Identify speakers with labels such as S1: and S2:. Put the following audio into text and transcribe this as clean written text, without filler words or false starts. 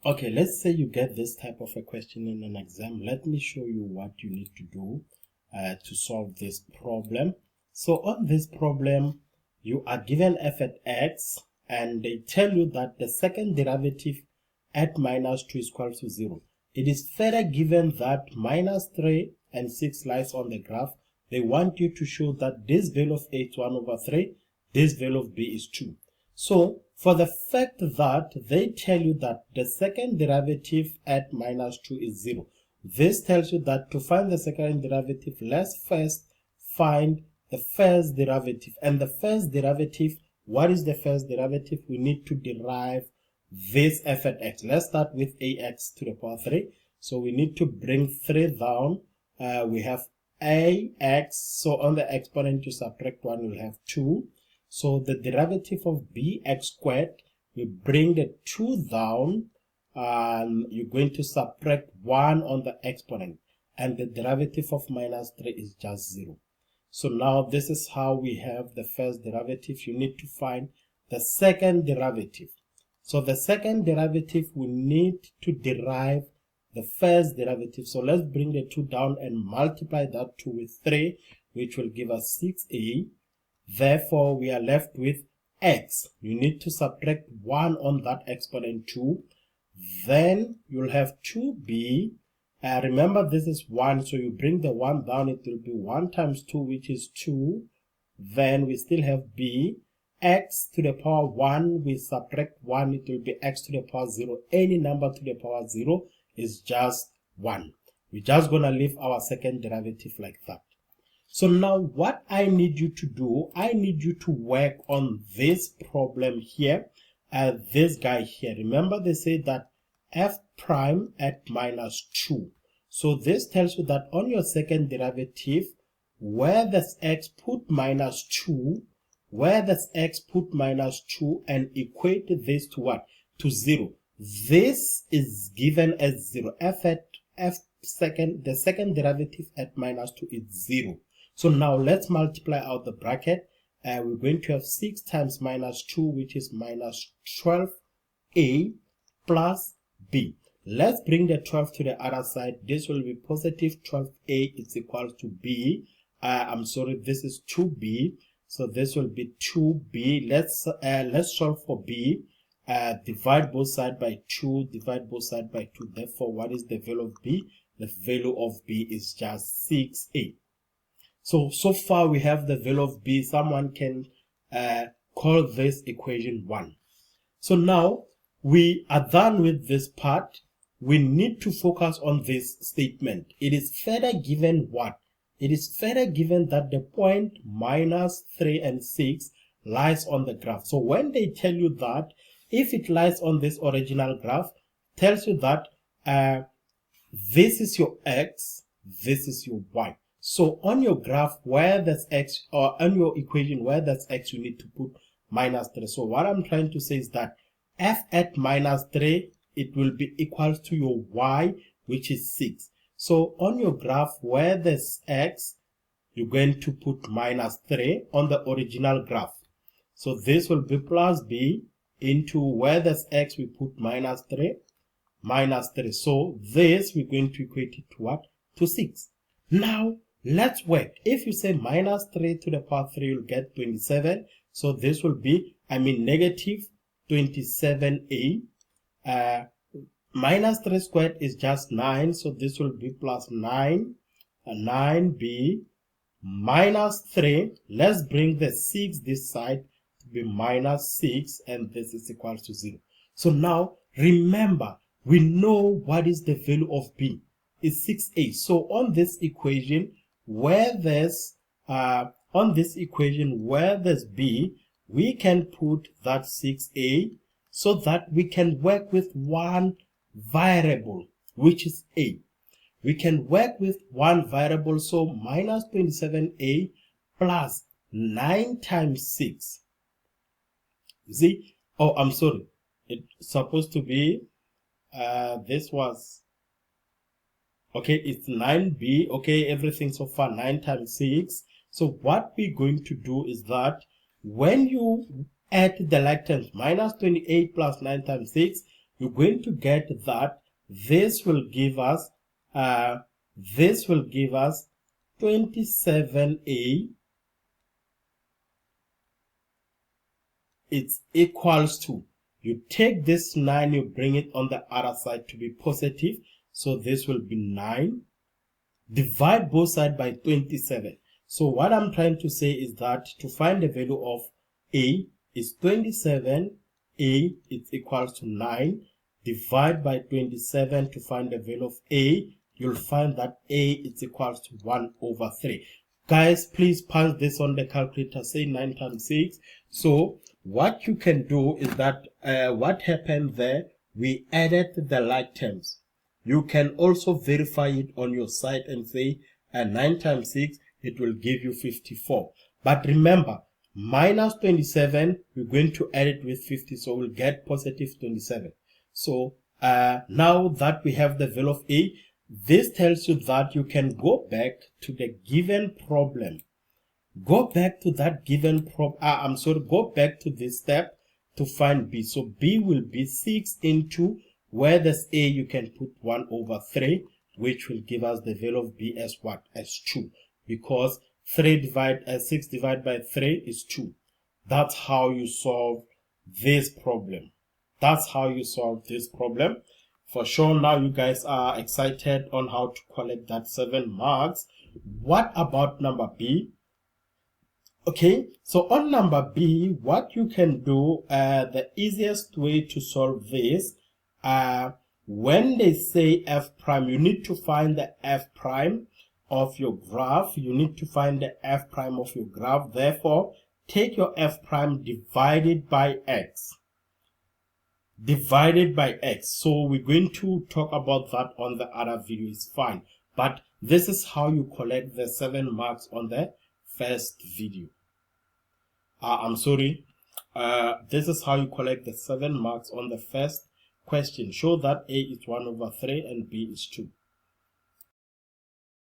S1: Okay, let's say you get this type of a question in an exam. Let me show you what you need to do to solve this problem. So on this problem, you are given f at x, and they tell you that the second derivative at minus 2 is equal to 0. It is further given that minus 3 and 6 lies on the graph. They want you to show that this value of a is 1 over 3, this value of b is 2. So, for the fact that they tell you that the second derivative at minus 2 is 0, this tells you that to find the second derivative, let's first find the first derivative. And the first derivative, what is the first derivative? We need to derive this f at x. Let's start with ax to the power 3. So we need to bring 3 down. We have ax, so on the exponent you subtract 1, you'll have 2. So the derivative of bx squared, we bring the 2 down, and you're going to subtract 1 on the exponent, and the derivative of minus 3 is just 0. So now this is how we have the first derivative. You need to find the second derivative. So the second derivative, we need to derive the first derivative. So let's bring the 2 down and multiply that 2 with 3, which will give us 6a. Therefore, we are left with x. You need to subtract 1 on that exponent 2. Then you'll have 2b. Remember, this is 1, so you bring the 1 down, it will be 1 times 2, which is 2. Then we still have b. X to the power 1, we subtract 1, it will be x to the power 0. Any number to the power 0 is just 1. We're just going to leave our second derivative like that. So now what I need you to do, I need you to work on this problem here, this guy here. Remember, they say that f prime at minus 2. So this tells you that on your second derivative, where does x, put minus 2, where does x, put minus 2 and equate this to what? To 0. This is given as 0. The second derivative at minus 2 is 0. So now let's multiply out the bracket. We're going to have 6 times minus 2, which is minus 12a plus b. Let's bring the 12 to the other side. This will be positive 12a is equal to b. I'm sorry, this is 2b. So this will be 2b. Let's solve for b. Divide both sides by 2. Divide both sides by 2. Therefore, what is the value of b? The value of b is just 6a. So far we have the value of b. Someone can call this equation 1. So now we are done with this part. We need to focus on this statement. It is further given what? It is further given that the point minus 3 and 6 lies on the graph. So when they tell you that, if it lies on this original graph, tells you that this is your x, this is your y. So on your graph, where there's x, or on your equation, where there's x, you need to put minus 3. So what I'm trying to say is that f at minus 3, it will be equal to your y, which is 6. So on your graph, where there's x, you're going to put minus 3 on the original graph. So this will be plus b into where there's x, we put minus 3, minus 3. So this, we're going to equate it to what? To 6. Now, let's work. If you say minus 3 to the power 3, you'll get 27. So this will be, negative 27a. Minus 3 squared is just 9. So this will be plus 9. 9b minus 3. Let's bring the 6 this side to be minus 6. And this is equal to 0. So now, remember, we know what is the value of b. Is 6a. So on this equation, where there's b, we can put that 6a so that we can work with one variable, which is a. We can work with one variable, so minus 27a plus 9 times 6. You see? Oh, I'm sorry. It's supposed to be, this was, okay, it's 9b. Okay, everything so far, 9 times 6. So what we're going to do is that when you add the like terms, minus 28 plus 9 times 6, you're going to get that this will give us 27a. It's equals to, you take this 9, you bring it on the other side to be positive, so this will be 9. Divide both sides by 27. So what I'm trying to say is that to find the value of a is 27, a is equals to 9. Divide by 27 to find the value of a, you'll find that a is equals to 1/3. Guys, please punch this on the calculator, say 9 times 6. So what you can do is that what happened there, we added the like terms. You can also verify it on your side and say 9 times 6, it will give you 54. But remember, minus 27, we're going to add it with 50, so we'll get positive 27. So now that we have the value of a, this tells you that you can go back to the given problem. Go back to that given go back to this step to find b. So b will be 6 into, where there's a, you can put 1/3, which will give us the value of b as what? As 2. Because 6 divided by 3 is 2. That's how you solve this problem. That's how you solve this problem. For sure, now you guys are excited on how to collect that 7 marks. What about number b? Okay, so on number b, what you can do, the easiest way to solve this, when they say f prime, you need to find the f prime of your graph. You need to find the f prime of your graph. Therefore, take your f prime divided by x. Divided by x. So we're going to talk about that on the other video. It's fine. But this is how you collect the 7 marks on the first video. This is how you collect the 7 marks on the first question. Show that a is 1/3 and b is 2.